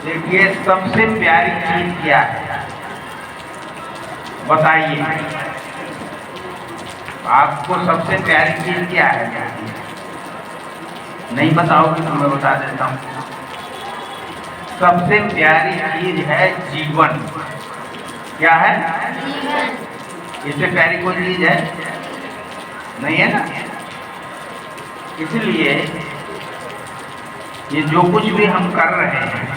देखिए, सबसे प्यारी चीज क्या है बताइए? आपको सबसे प्यारी चीज क्या है? नहीं बताओगे तो मैं बता देता हूँ। सबसे प्यारी चीज है जीवन। क्या है? इससे प्यारी कोई चीज है नहीं, है ना? इसलिए ये जो कुछ भी हम कर रहे हैं,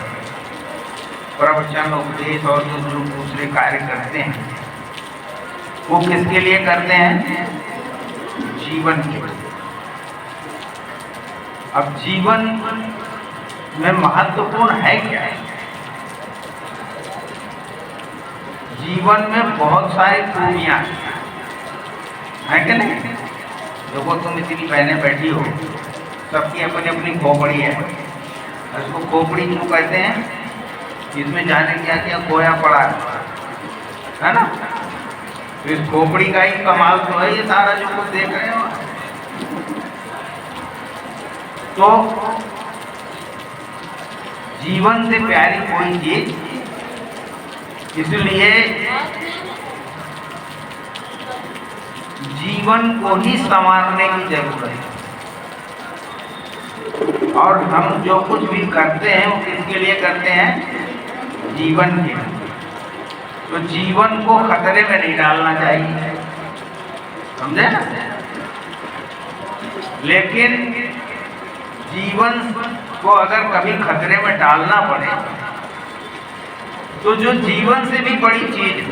प्रवचन, उपदेश और जो दूसरे कार्य करते हैं, वो किसके लिए करते हैं? जीवन के लिए। अब जीवन में महत्वपूर्ण है क्या? जीवन में बहुत सारी खूबियां हैं कि नहीं? देखो, तुम इतनी बहनें बैठी हो, सबकी अपनी अपनी खोपड़ी है। इसको खोपड़ी क्यों कहते हैं? इसमें जाने क्या क्या खोया पड़ा है ना? तो इस खोपड़ी का ही कमाल तो है ये सारा जो कुछ देख रहे हो। तो जीवन से प्यारी कोई चीज, इसलिए जीवन को ही संवारने की जरूरत है। और हम जो कुछ भी करते हैं वो किसके लिए करते हैं? जीवन के लिए। तो जीवन को खतरे में नहीं डालना चाहिए, समझे ना? लेकिन जीवन को अगर कभी खतरे में डालना पड़े तो जो जीवन से भी बड़ी चीज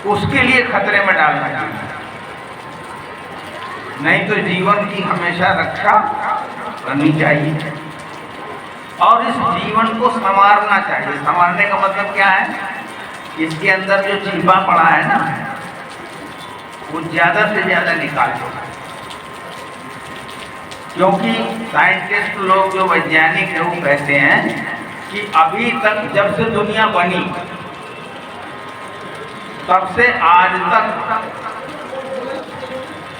उसके लिए खतरे में डालना चाहिए। नहीं तो जीवन की हमेशा रक्षा करनी चाहिए और इस जीवन को संवारना चाहिए। संवारने का मतलब क्या है? इसके अंदर जो छिपा पड़ा है ना, वो ज्यादा से ज्यादा निकाल दो। क्योंकि साइंटिस्ट लोग, जो वैज्ञानिक है, वो कहते हैं कि अभी तक जब से दुनिया बनी तब से आज तक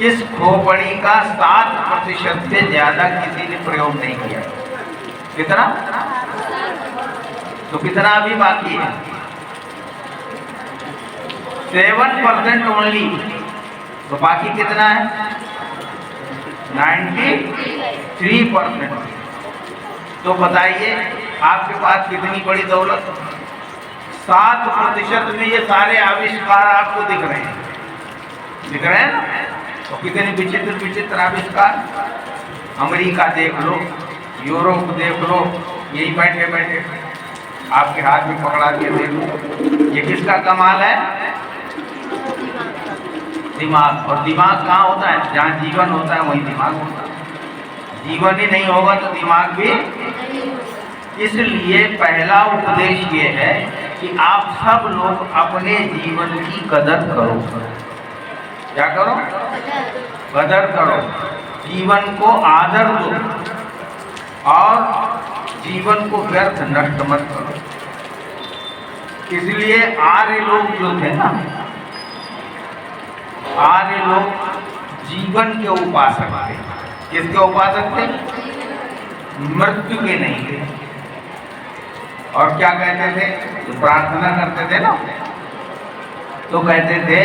इस खोपड़ी का 7% से ज्यादा किसी ने प्रयोग नहीं किया। कितना? तो कितना अभी बाकी है? 7% ओनली। तो बाकी कितना है? 93%। तो बताइए, आपके पास कितनी बड़ी दौलत? 7% में ये सारे आविष्कार आपको दिख रहे हैं, दिख रहे हैं ना? तो कितने विचित्र विचित्र आविष्कार। अमेरिका देख लो, यूरोप देख लो, यही बैठे बैठे आपके हाथ में पकड़ा के देख लो। ये किसका कमाल है? दिमाग। और दिमाग कहाँ होता है? जहाँ जीवन होता है वहीं दिमाग होता है। जीवन ही नहीं होगा तो दिमाग भी। इसलिए पहला उपदेश ये है कि आप सब लोग अपने जीवन की कदर करो। क्या करो? कदर करो। जीवन को आदर दो और जीवन को व्यर्थ नष्ट मत करो। इसलिए आर्य लोग जो थे ना, आर्य लोग जीवन के उपासक थे। किसके उपासक थे? मृत्यु के नहीं थे। और क्या कहते थे? तो प्रार्थना करते थे ना, तो कहते थे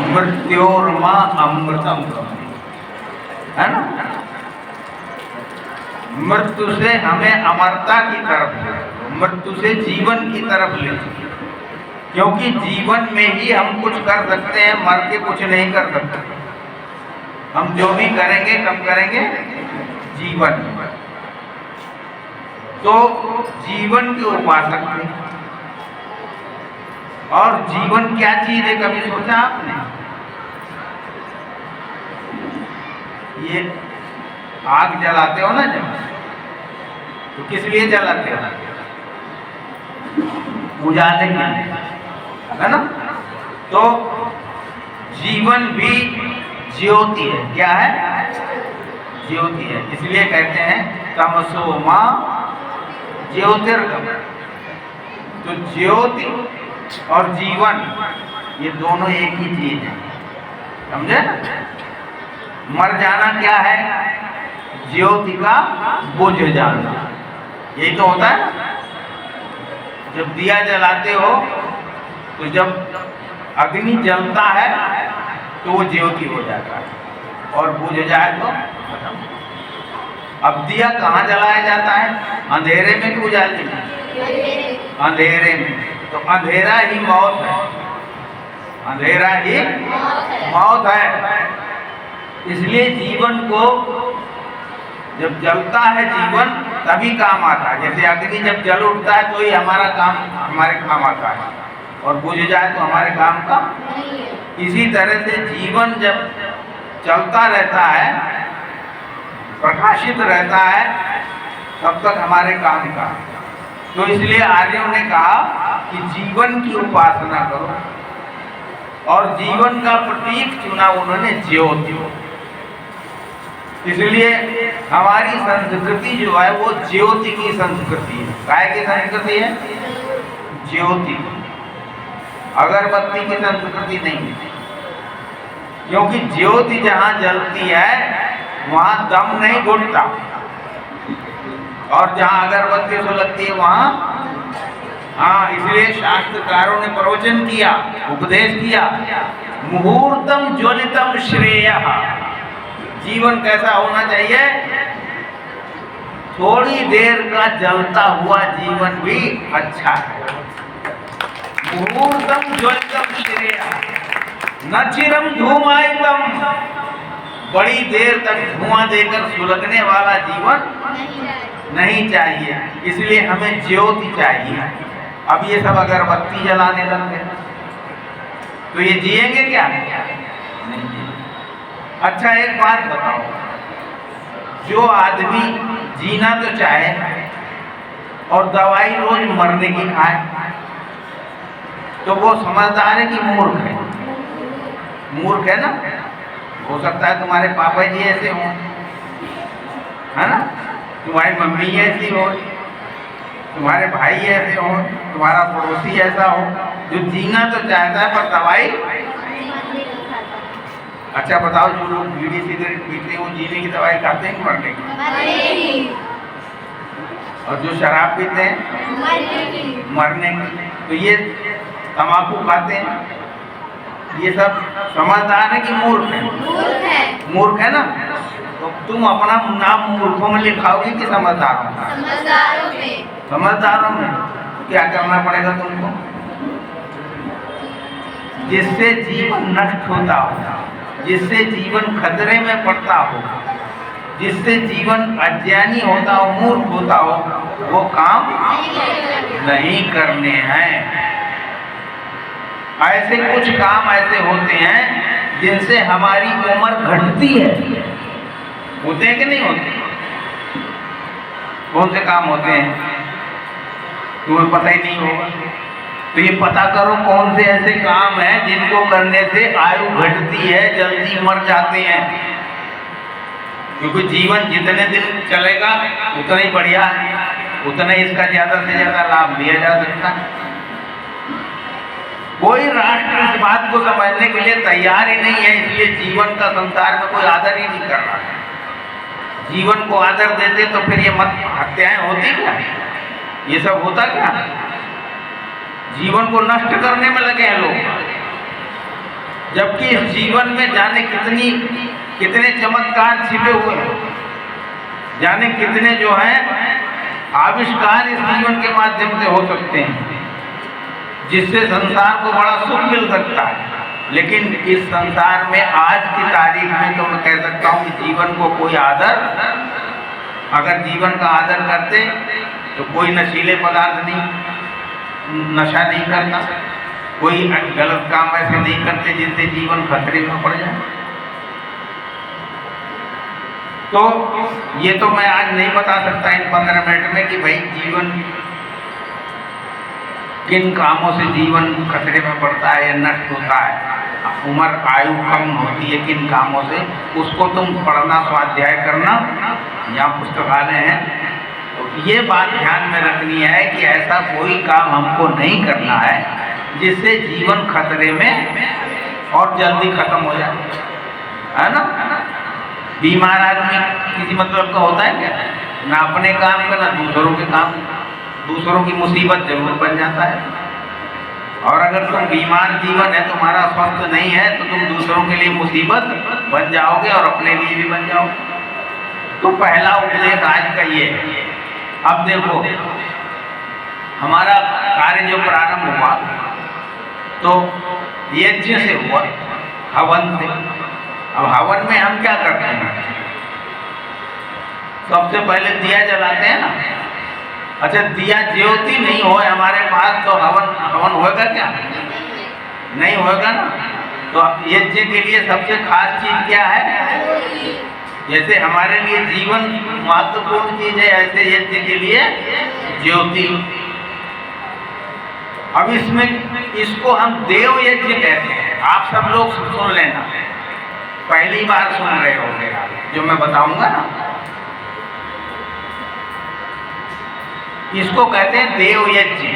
मृत्योर्मा अमृतम, है ना? मृत्यु से हमें अमरता की तरफ ले, मृत्यु से जीवन की तरफ ले। क्योंकि जीवन में ही हम कुछ कर सकते हैं, मर के कुछ नहीं कर सकते। हम जो भी करेंगे कब करेंगे? जीवन में। तो जीवन के उपासक थे। और जीवन क्या चीज है, कभी सोचा आपने? ये आग जलाते हो ना जब, तो किस लिए जलाते हो? उजाले के लिए, है ना? तो जीवन भी ज्योति है। क्या है? ज्योति है। इसलिए कहते हैं तमसो मां ज्योतिर्गमय। तो ज्योति और जीवन ये दोनों एक ही चीज है, समझे ना? मर जाना क्या है? ज्योति का बुझ जाना। यही तो होता है ना। जब दिया जलाते हो तो जब अग्नि जलता है तो वो ज्योति हो जाता है और बुझ जाए तो खत्म। अब दिया कहाँ जलाया जाता है? अंधेरे में कि उजाले में? अंधेरे में। तो अंधेरा ही मौत है, अंधेरा ही मौत है। इसलिए जीवन को जब जलता है जीवन तभी काम आता है। जैसे अग्नि जब जल उठता है तो ही हमारा काम हमारे काम आता है और बुझ जाए तो हमारे काम का। इसी तरह से जीवन जब चलता रहता है, प्रकाशित रहता है, तब तक हमारे काम का। तो इसलिए आर्यों ने कहा कि जीवन की उपासना करो और जीवन का प्रतीक चुना उन्होंने ज्योति। इसलिए हमारी संस्कृति जो है वो ज्योति की संस्कृति है। काय की संस्कृति है? ज्योति। अगरबत्ती की संस्कृति नहीं है, क्योंकि ज्योति जहाँ जलती है वहाँ दम नहीं घुटता और जहाँ अगरबत्ती सुलगती है वहाँ इसलिए शास्त्रकारों ने प्रवचन किया, उपदेश किया, मुहूर्तम ज्वलितम श्रेयः। जीवन कैसा होना चाहिए? थोड़ी देर का जलता हुआ जीवन भी अच्छा है। मुहूर्तम ज्वलितम श्रेयः न चिरम धूमायितम। बड़ी देर तक धुआं देकर सुलगने वाला जीवन नहीं चाहिए। इसलिए हमें ज्योति चाहिए। अब ये सब अगरबत्ती जलाने लग गए तो ये जिएंगे क्या? नहीं जिएंगे। अच्छा एक बात बताओ, जो आदमी जीना तो चाहे और दवाई रोज मरने की खाए तो वो समझदार है कि मूर्ख है? मूर्ख है ना। हो सकता है तुम्हारे पापा जी ऐसे हों, है ना, तुम्हारी मम्मी ऐसी हो, तुम्हारे भाई ऐसे हो, तुम्हारा पड़ोसी ऐसा हो जो जीना तो चाहता है पर दवाई। अच्छा बताओ, जो लोग बीड़ी सिगरेट पीते हैं वो जीने की दवाई खाते हैं मरने की? और जो शराब पीते हैं मरने की। तो ये तंबाकू खाते हैं, ये सब समझदार है कि मूर्ख है? मूर्ख है ना। तो तुम अपना नाम मूर्खों में लिखाओगे कि समझदारों में? समझदारों में। क्या करना पड़ेगा तुमको? जिससे जीवन नष्ट होता हो, जिससे जीवन खतरे में पड़ता हो, जिससे जीवन अज्ञानी होता हो, मूर्ख होता हो, वो काम नहीं करने हैं। ऐसे कुछ काम ऐसे होते हैं जिनसे हमारी उम्र घटती है। होते हैं कि नहीं होते? कौन से काम होते हैं? तुम्हें पता ही नहीं होगा। तो ये पता करो कौन से ऐसे काम हैं जिनको करने से आयु घटती है, जल्दी मर जाते हैं। क्योंकि जीवन जितने दिन चलेगा उतना ही बढ़िया है, उतना ही इसका ज्यादा से ज्यादा लाभ लिया जा सकता है। कोई राष्ट्र इस बात को समझने के लिए तैयार ही नहीं है। इसलिए जीवन का संसार में कोई आदर ही नहीं कर रहा है। जीवन को आदर देते तो फिर ये मत हत्याएं होती क्या? ये सब होता क्या? जीवन को नष्ट करने में लगे हैं लोग, जबकि इस जीवन में जाने कितने चमत्कार छिपे हुए हैं, जाने कितने जो हैं आविष्कार इस जीवन के माध्यम से हो सकते हैं, जिससे संसार को बड़ा सुख मिल सकता है। लेकिन इस संसार में आज की तारीख में तो मैं कह सकता हूँ कि जीवन को कोई आदर, अगर जीवन का आदर करते तो कोई नशीले पदार्थ नहीं, नशा नहीं करता, कोई गलत काम ऐसे नहीं करते जिनसे जीवन खतरे में पड़ जाए। तो ये तो मैं आज नहीं बता सकता इन 15 मिनट में कि भाई जीवन किन कामों से जीवन खतरे में पड़ता है या नष्ट होता है, उम्र आयु कम होती है किन कामों से। उसको तुम पढ़ना, स्वाध्याय करना, यहाँ पुस्तकालय हैं। तो ये बात ध्यान में रखनी है कि ऐसा कोई काम हमको नहीं करना है जिससे जीवन खतरे में और जल्दी खत्म हो जाए, है ना। बीमार आदमी किसी मतलब का होता है क्या? ना अपने काम का ना दूसरों के काम, दूसरों की मुसीबत जरूर बन जाता है। और अगर तुम बीमार जीवन है, तुम्हारा स्वस्थ नहीं है, तो तुम दूसरों के लिए मुसीबत बन जाओगे और अपने लिए भी बन जाओगे। तो पहला उपदेश आज का ये है। अब देखो, हमारा कार्य जो प्रारंभ हुआ तो यज्ञ से हुआ, हवन से। अब हवन में हम क्या करते हैं? सबसे पहले दिया जलाते हैं ना। अच्छा, दिया ज्योति नहीं हो हमारे पास तो हवन होगा क्या? नहीं होगा ना। तो यज्ञ के लिए सबसे खास चीज क्या है? जैसे हमारे लिए जीवन महत्वपूर्ण चीज है, ऐसे यज्ञ के लिए ज्योति। अब इसमें इसको हम देव यज्ञ कहते हैं। आप सब लोग सुन लेना, पहली बार सुन रहे होंगे जो मैं बताऊंगा ना। इसको कहते हैं देव यज्ञ।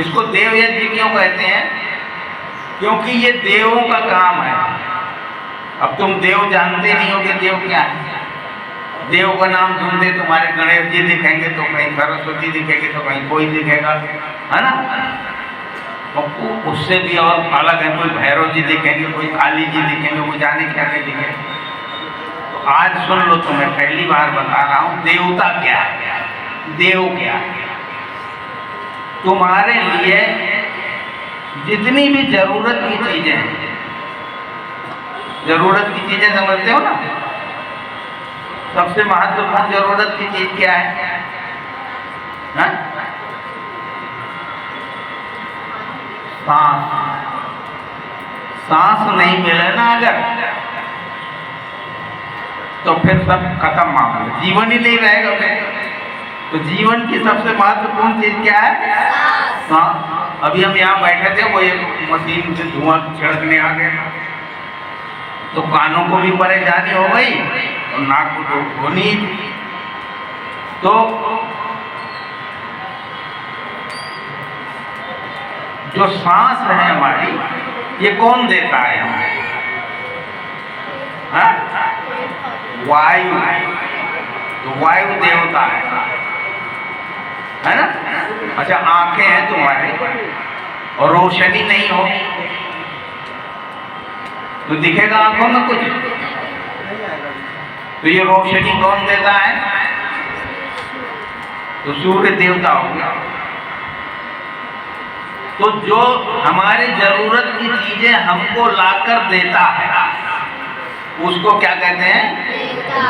इसको देव यज्ञ क्यों कहते हैं? क्योंकि ये देवों का काम है। अब तुम देव जानते नहीं हो कि देव क्या है। देव का नाम सुनते तुम्हारे गणेश जी दिखेंगे तो कहीं सरस्वती दिखेगी तो कहीं कोई दिखेगा, है ना। उससे भी और अलग है, कोई भैरव जी दिखेंगे, कोई काली जी दिखेंगे, कोई जाने क्या क्या दिखेंगे। तो आज सुन लो, तो मैं पहली बार बता रहा हूँ देवता क्या है, देव क्या है। तुम्हारे लिए जितनी भी जरूरत की चीजें हैं, जरूरत की चीजें समझते हो ना, सबसे महत्वपूर्ण जरूरत की चीज क्या है? हाँ? सांस। सांस नहीं मिले ना अगर, तो फिर सब खत्म मामला, जीवन ही नहीं रहेगा फिर। तो जीवन की सबसे महत्वपूर्ण चीज क्या है? सांस। अभी हम यहाँ बैठे थे, वो एक मशीन से धुआं छिड़कने आ गया, तो कानों को भी परेशानी हो गई और नाक को तो होनी थी। तो जो सांस है हमारी, ये कौन देता है हमें? वायु। तो वायु देवता है ना। अच्छा, आंखें हैं तुम्हारे और रोशनी नहीं हो तो दिखेगा आंखों में कुछ? तो ये रोशनी कौन देता है? तो सूर्य देवता हो गया। तो जो हमारी जरूरत की चीजें हमको लाकर देता है, उसको क्या कहते हैं?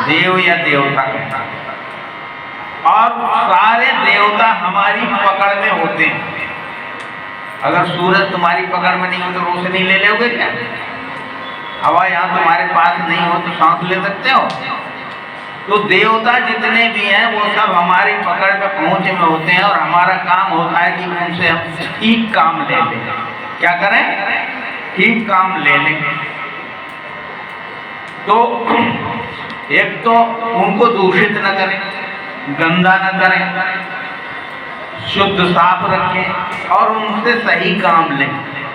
देव या देवता कहते हैं। और सारे देवता हमारी पकड़ में होते हैं। अगर सूरज तुम्हारी पकड़ में नहीं हो तो रोशनी ले लोगे क्या? हवा यहाँ तुम्हारे पास नहीं हो तो सांस ले सकते हो? तो देवता जितने भी हैं वो सब हमारी पकड़ में पहुंच में होते हैं, और हमारा काम होता है कि उनसे हम ठीक काम ले लें। क्या करें? ठीक काम ले लें। तो एक तो उनको दूषित न करें, गंदा न करें, शुद्ध साफ रखें और उनसे सही काम लें।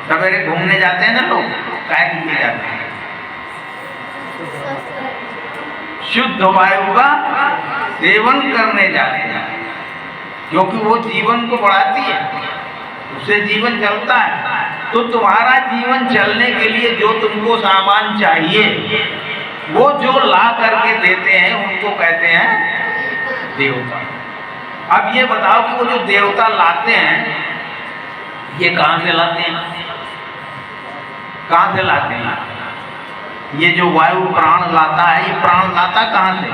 सवेरे घूमने जाते हैं ना लोग, क्या किए जाते हैं? शुद्ध वायु का सेवन करने जाते हैं, क्योंकि वो जीवन को बढ़ाती है, उससे जीवन चलता है। तो तुम्हारा जीवन चलने के लिए जो तुमको सामान चाहिए, वो जो ला करके देते हैं उनको कहते हैं देवता। अब ये बताओ कि वो जो देवता लाते हैं, ये कहाँ से लाते हैं? कहाँ से लाते हैं? ये जो वायु प्राण लाता है, ये प्राण लाता कहाँ से?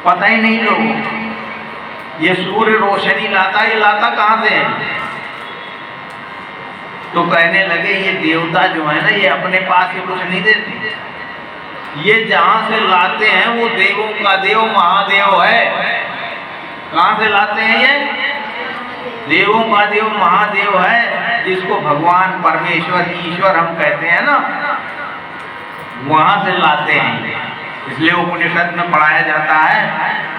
पता ही नहीं लोगों। ये सूर्य रोशनी लाता, ये लाता कहाँ से है? तो कहने लगे ये देवता जो है ना, ये अपने पास से कुछ नहीं देते। ये जहाँ से लाते हैं वो देवों का देव महादेव है। कहाँ से लाते हैं? ये देवों का देव महादेव है, जिसको भगवान परमेश्वर ईश्वर हम कहते हैं ना, वहां से लाते हैं। इसलिए उपनिषद में पढ़ाया जाता है,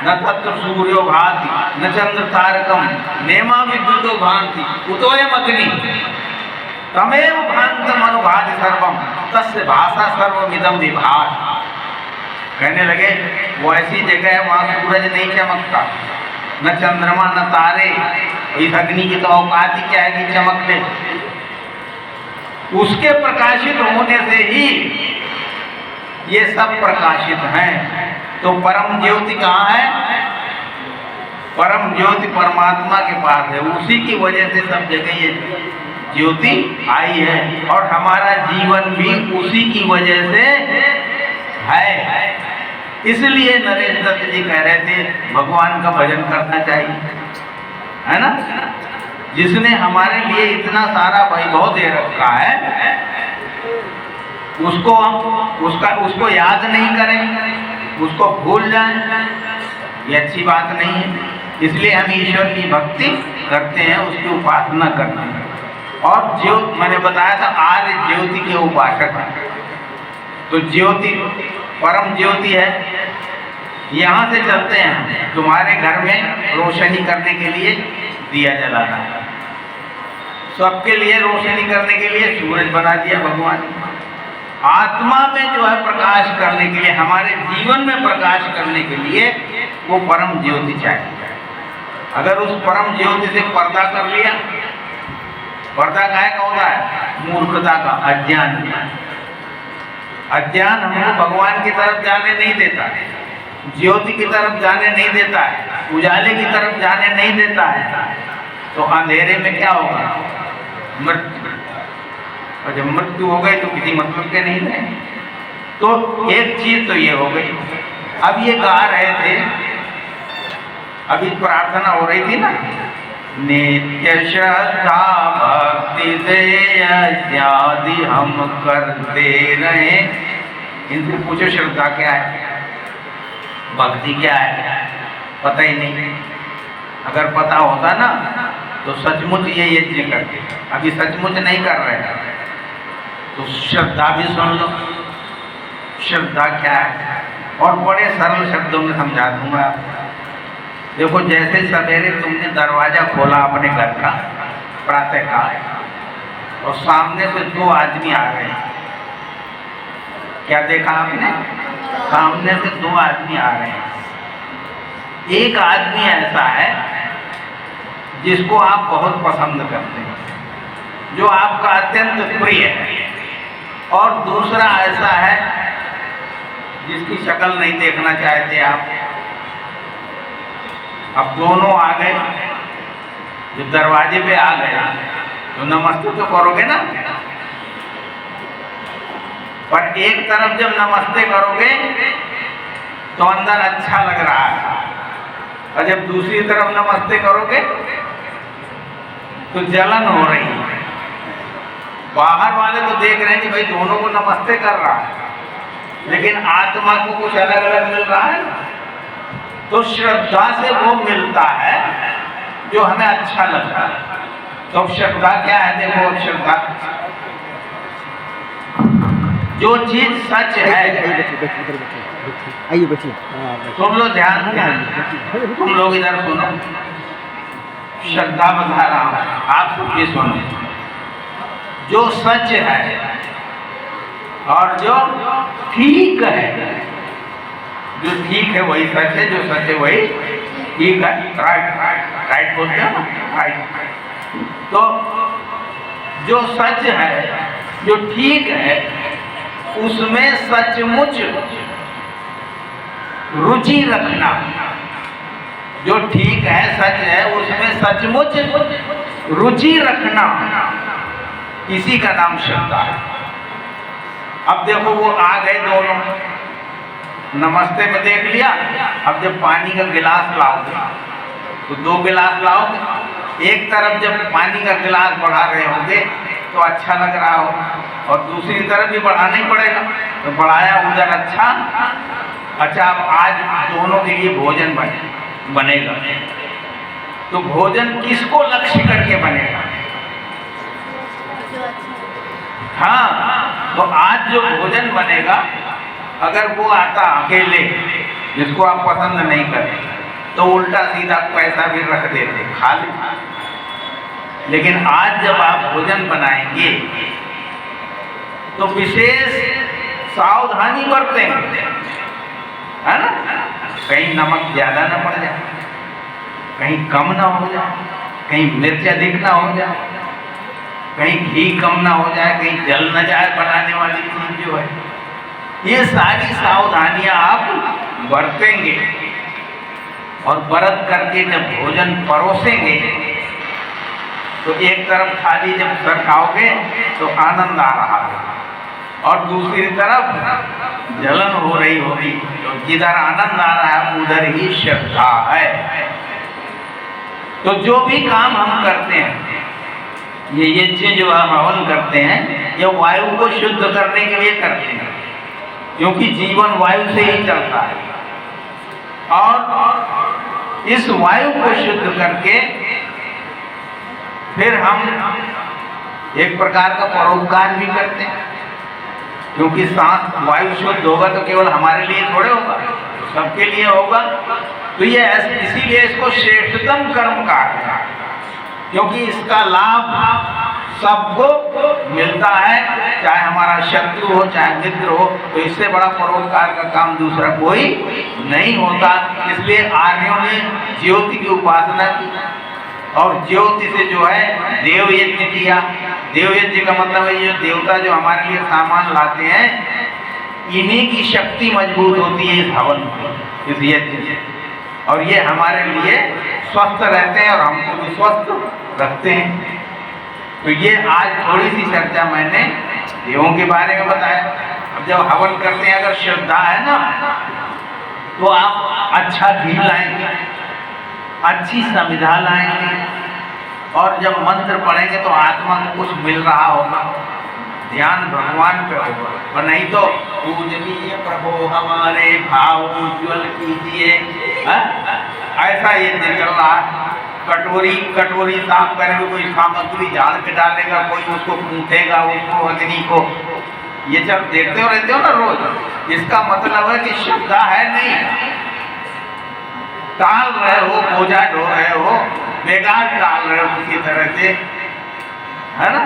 न तत्र सूर्यो भाति न चंद्र तारकम नेमा विद्युतो भांति कुतोयम अग्नि तमेव भांतम अनुभाति सर्वम तस्य भाषा सर्वमिदं विभाति। कहने लगे वो ऐसी जगह है वहाँ सूरज नहीं चमकता, न चंद्रमा न तारे, इस अग्नि की तो औकात ही क्या है कि चमक ले। उसके प्रकाशित होने से ही ये सब प्रकाशित हैं। तो परम ज्योति कहाँ है? परम ज्योति परमात्मा के पास है, उसी की वजह से सब जगह ये ज्योति आई है, और हमारा जीवन भी उसी की वजह से है। इसलिए नरेश दत्त जी कह रहे थे भगवान का भजन करना चाहिए, है ना। जिसने हमारे लिए इतना सारा वैभव दे रखा है, उसको याद नहीं करें, उसको भूल जाएं, ये अच्छी बात नहीं है। इसलिए हम ईश्वर की भक्ति करते हैं, उसकी उपासना करते हैं। और ज्योति मैंने बताया था आर्य ज्योति के उपासक हैं। तो ज्योति परम ज्योति है, यहाँ से चलते हैं। तुम्हारे घर में रोशनी करने के लिए दिया जलाना है, सबके लिए रोशनी करने के लिए सूरज बना दिया भगवान। आत्मा में जो है प्रकाश करने के लिए, हमारे जीवन में प्रकाश करने के लिए वो परम ज्योति चाहिए। अगर उस परम ज्योति से पर्दा कर लिया, पर्दा काहे का होता है? मूर्खता का, अज्ञान का। अज्ञान हमको भगवान की तरफ जाने नहीं देता, ज्योति की तरफ जाने नहीं देता है, उजाले की तरफ जाने नहीं देता है। तो अंधेरे में क्या होगा? मृत्यु। और जब मृत्यु हो गई तो किसी मतलब के नहीं रहे। तो एक चीज तो ये हो गई। अब ये गा रहे थे, अभी प्रार्थना हो रही थी ना, नित्य श्रद्धा भक्ति से यज्ञादि हम करते रहे। इनसे पूछो श्रद्धा क्या है, भक्ति क्या है? पता ही नहीं। अगर पता होता ना तो सचमुच ये यज्ञ करते। अभी सचमुच नहीं कर रहे, तो श्रद्धा भी सुन लो, श्रद्धा क्या है। और बड़े सरल शब्दों में समझा दूंगा। देखो, जैसे सवेरे तुमने दरवाजा खोला अपने घर का प्रातःकाल, और सामने से दो आदमी आ रहे हैं, क्या देखा आपने? सामने से दो आदमी आ रहे हैं। एक आदमी ऐसा है जिसको आप बहुत पसंद करते हैं, जो आपका अत्यंत प्रिय है, और दूसरा ऐसा है जिसकी शक्ल नहीं देखना चाहते आप। अब दोनों आ गए, जब दरवाजे पे आ गए तो नमस्ते तो करोगे ना, पर एक तरफ जब नमस्ते करोगे तो अंदर अच्छा लग रहा है, और जब दूसरी तरफ नमस्ते करोगे तो जलन हो रही है। बाहर वाले तो देख रहे हैं कि भाई दोनों को नमस्ते कर रहा है, लेकिन आत्मा को कुछ अलग अलग मिल रहा है ना। तो श्रद्धा से वो मिलता है जो हमें अच्छा लगता है। तो अब श्रद्धा क्या है? देखो, अब श्रद्धा जो चीज सच है, आइए बैठिए, सुन लो ध्यान से, तुम लोग इधर सुनो, श्रद्धा बता रहा हूं, आप भी सुनो। जो सच है और जो ठीक है, जो ठीक है वही सच है, जो सच है वही ठीक है। राइट राइट राइट बोलते हैं ना, राइट। तो जो सच है, जो ठीक है, उसमें सचमुच रुचि रखना। जो ठीक है, सच है, उसमें सचमुच रुचि रखना, इसी का नाम श्रद्धा है। अब देखो, वो आ गए दोनों, नमस्ते में देख लिया। अब जब पानी का गिलास लाओगे तो दो गिलास लाओगे, एक तरफ जब पानी का गिलास बढ़ा रहे होंगे तो अच्छा लग रहा हो, और दूसरी तरफ भी बढ़ाना ही पड़ेगा, तो बढ़ाया उधर अच्छा। अब आज दोनों के लिए भोजन बनेगा, तो भोजन किसको लक्ष्य करके बनेगा? हाँ, तो आज जो भोजन बनेगा, अगर वो आता अकेले जिसको आप पसंद नहीं करते, तो उल्टा सीधा पैसा भी रख देते, खा ले। लेकिन आज जब आप भोजन बनाएंगे तो विशेष सावधानी बरतेंगे। है ना? कहीं नमक ज़्यादा ना पड़ जाए, कहीं कम ना हो जाए, कहीं मिर्च अधिक ना हो जाए, कहीं घी कम ना हो जाए, कहीं जल न जाए बनाने वाली चीज जो है। ये सारी सावधानियां आप बरतेंगे और बरत करके जब भोजन परोसेंगे तो एक तरफ थाली जब सर खाओगे तो आनंद आ रहा है और दूसरी तरफ जलन हो रही होगी, तो जिधर आनंद आ रहा है उधर ही श्रद्धा है। तो जो भी काम हम करते हैं, ये यज्ञ जो हम हवन करते हैं, ये वायु को शुद्ध करने के लिए करते हैं, क्योंकि जीवन वायु से ही चलता है। और इस वायु को शुद्ध करके फिर हम एक प्रकार का परोपकार भी करते हैं, क्योंकि सांस वायु शुद्ध होगा तो केवल हमारे लिए थोड़े होगा, सबके लिए होगा। तो ये इसीलिए इसको श्रेष्ठतम कर्म कहा गया, क्योंकि इसका लाभ सबको मिलता है, चाहे हमारा शत्रु हो चाहे मित्र हो। तो इससे बड़ा परोपकार का काम दूसरा कोई नहीं होता। इसलिए आर्यों ने ज्योति की उपासना की और ज्योति से जो है देव यज्ञ किया। देव यज्ञ का मतलब है ये देवता जो हमारे लिए सामान लाते हैं, इन्हीं की शक्ति मजबूत होती है इस हवन में, इस यज्ञ से, और ये हमारे लिए स्वस्थ रहते हैं और हमको भी स्वस्थ रखते हैं। तो ये आज थोड़ी सी चर्चा मैंने देवों के बारे में बताया। अब जब हवन करते हैं, अगर श्रद्धा है ना, तो आप अच्छा घी लाएंगे, अच्छी संविधा लाएंगे, और जब मंत्र पढ़ेंगे तो आत्मा को कुछ मिल रहा होगा, ध्यान भगवान पे होगा। और नहीं तो पूजनीय प्रभु हमारे भाव उज्ज्वल कीजिए, ऐसा ये निकल रहा है। कटोरी साफ करेंगे, कोई सामग्री झाड़ के डालेगा, कोई उसको पूछेगा, उसको अग्नि को, ये जब देखते हो रहते हो ना रोज, इसका मतलब है कि श्रद्धा है नहीं, टाल रहे हो, बोझा ढो रहे हो, बेकार टाल रहे हो किसी तरह से, है ना?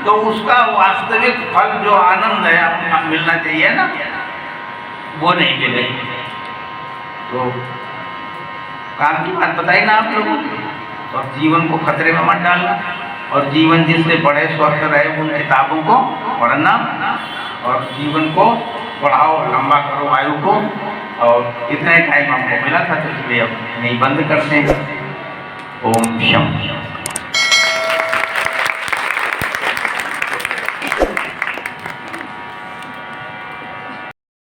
तो उसका वास्तविक फल जो आनंद है मिलना चाहिए ना, वो नहीं मिलेगा। तो काम की बात बताई ना आप लोगों को, और जीवन को खतरे में मत डालना, और जीवन जिससे बड़े स्वस्थ रहे उन किताबों को पढ़ना, और जीवन को बढ़ाओ, लंबा करो आयु को। और इतना टाइम हमको मिला था, तो इसलिए अब नहीं बंद करते हैं। ओम शम।